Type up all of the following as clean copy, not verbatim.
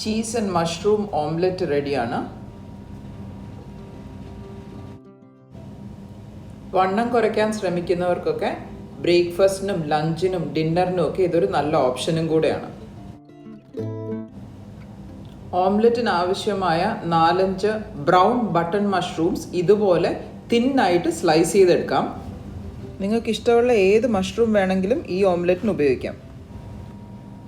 Cheese and mushroom omelette റെഡിയാണ്. വണ്ണം കുറയ്ക്കാൻ ശ്രമിക്കുന്നവർക്കൊക്കെ ബ്രേക്ക്ഫാസ്റ്റിനും ലഞ്ചിനും ഡിന്നറിനും ഒക്കെ ഇതൊരു നല്ല ഓപ്ഷനും കൂടെയാണ്. ഓംലെറ്റിന് ആവശ്യമായ 4-5 ബ്രൗൺ ബട്ടൺ മഷ്റൂംസ് ഇതുപോലെ തിന്നായിട്ട് സ്ലൈസ് ചെയ്തെടുക്കാം. നിങ്ങൾക്ക് ഇഷ്ടമുള്ള ഏത് മഷ്റൂം വേണമെങ്കിലും ഈ ഓംലെറ്റിന് ഉപയോഗിക്കാം.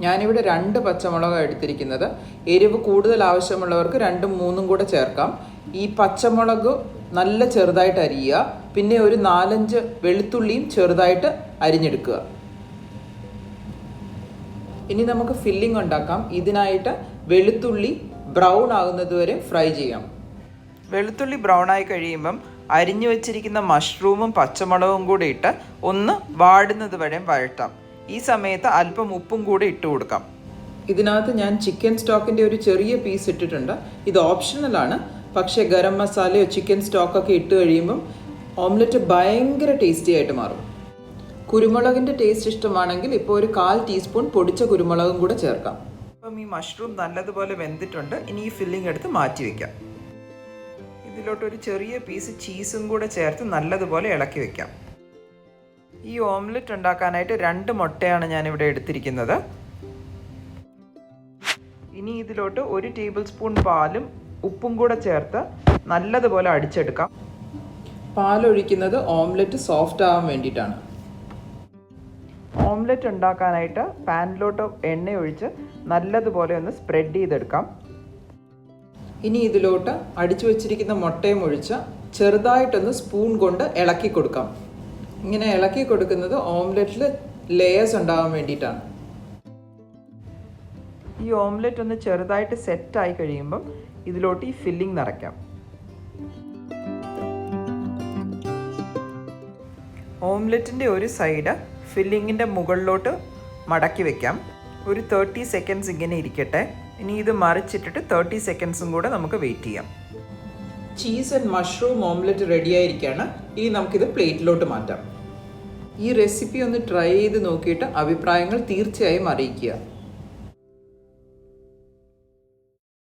ഞാനിവിടെ 2 പച്ചമുളക് എടുത്തിരിക്കുന്നത്. എരിവ് കൂടുതൽ ആവശ്യമുള്ളവർക്ക് 2-3 കൂടെ ചേർക്കാം. ഈ പച്ചമുളക് നല്ല ചെറുതായിട്ട് അരിയുക. പിന്നെ ഒരു 4-5 വെളുത്തുള്ളിയും ചെറുതായിട്ട് അരിഞ്ഞെടുക്കുക. ഇനി നമുക്ക് ഫില്ലിംഗ് ഉണ്ടാക്കാം. ഇതിനായിട്ട് വെളുത്തുള്ളി ബ്രൗൺ ആകുന്നത് വരെ ഫ്രൈ ചെയ്യാം. വെളുത്തുള്ളി ബ്രൗൺ ആയി കഴിയുമ്പം അരിഞ്ഞു വെച്ചിരിക്കുന്ന മഷ്റൂമും പച്ചമുളകും കൂടി ഇട്ട് ഒന്ന് വാടുന്നത് വരെ വഴറ്റാം. ഈ സമയത്ത് അല്പം ഉപ്പും കൂടി ഇട്ട് കൊടുക്കാം. ഇതിനകത്ത് ഞാൻ ചിക്കൻ സ്റ്റോക്കിൻ്റെ ഒരു ചെറിയ പീസ് ഇട്ടിട്ടുണ്ട്. ഇത് ഓപ്ഷണലാണ്. പക്ഷേ ഗരം മസാലയോ ചിക്കൻ സ്റ്റോക്കൊക്കെ ഇട്ട് കഴിയുമ്പം ഓംലെറ്റ് ഭയങ്കര ടേസ്റ്റി ആയിട്ട് മാറും. കുരുമുളകിൻ്റെ ടേസ്റ്റ് ഇഷ്ടമാണെങ്കിൽ ഇപ്പോൾ ഒരു 1/4 ടീസ്പൂൺ പൊടിച്ച കുരുമുളകും കൂടെ ചേർക്കാം. അപ്പം ഈ മഷ്റൂം നല്ലതുപോലെ വെന്തിട്ടുണ്ട്. ഇനി ഈ ഫില്ലിംഗ് എടുത്ത് മാറ്റി വയ്ക്കാം. ഇതിലോട്ടൊരു ചെറിയ പീസ് ചീസും കൂടെ ചേർത്ത് നല്ലതുപോലെ ഇളക്കി വയ്ക്കാം. ഈ ഓംലെറ്റ് ഉണ്ടാക്കാനായിട്ട് 2 മുട്ടയാണ് ഞാനിവിടെ എടുത്തിരിക്കുന്നത്. ഇനി ഇതിലോട്ട് 1 ടേബിൾ സ്പൂൺ പാലും ഉപ്പും കൂടെ ചേർത്ത് നല്ലതുപോലെ അടിച്ചെടുക്കാം. പാലൊഴിക്കുന്നത് ഓംലെറ്റ് സോഫ്റ്റ് ആവാൻ വേണ്ടിയിട്ടാണ്. ഓംലെറ്റ് ഉണ്ടാക്കാനായിട്ട് പാനിലോട്ട് എണ്ണ ഒഴിച്ച് നല്ലതുപോലെ ഒന്ന് സ്പ്രെഡ് ചെയ്തെടുക്കാം. ഇനി ഇതിലോട്ട് അടിച്ചു വച്ചിരിക്കുന്ന മുട്ടയും ഒഴിച്ച് ചെറുതായിട്ടൊന്ന് സ്പൂൺ കൊണ്ട് ഇളക്കി കൊടുക്കാം. ഇങ്ങനെ ഇളക്കി കൊടുക്കുന്നത് ഓംലെറ്റിൽ ലെയേഴ്സ് ഉണ്ടാകാൻ വേണ്ടിയിട്ടാണ്. ഈ ഓംലെറ്റ് ഒന്ന് ചെറുതായിട്ട് സെറ്റായി കഴിയുമ്പം ഇതിലോട്ട് ഈ ഫില്ലിംഗ് നിറയ്ക്കാം. ഓംലെറ്റിൻ്റെ ഒരു സൈഡ് ഫില്ലിങ്ങിൻ്റെ മുകളിലോട്ട് മടക്കി വയ്ക്കാം. ഒരു 30 സെക്കൻഡ്സ് ഇങ്ങനെ ഇരിക്കട്ടെ. ഇനി ഇത് മറിച്ചിട്ടിട്ട് 30 സെക്കൻഡ്സും കൂടെ നമുക്ക് വെയിറ്റ് ചെയ്യാം. Cheese and mushroom omelette ready ആയിരിക്കുകയാണ്. ഇനി നമുക്കിത് പ്ലേറ്റിലോട്ട് മാറ്റാം. ഈ റെസിപ്പി ഒന്ന് ട്രൈ ചെയ്ത് നോക്കിയിട്ട് അഭിപ്രായങ്ങൾ തീർച്ചയായും അറിയിക്കുക.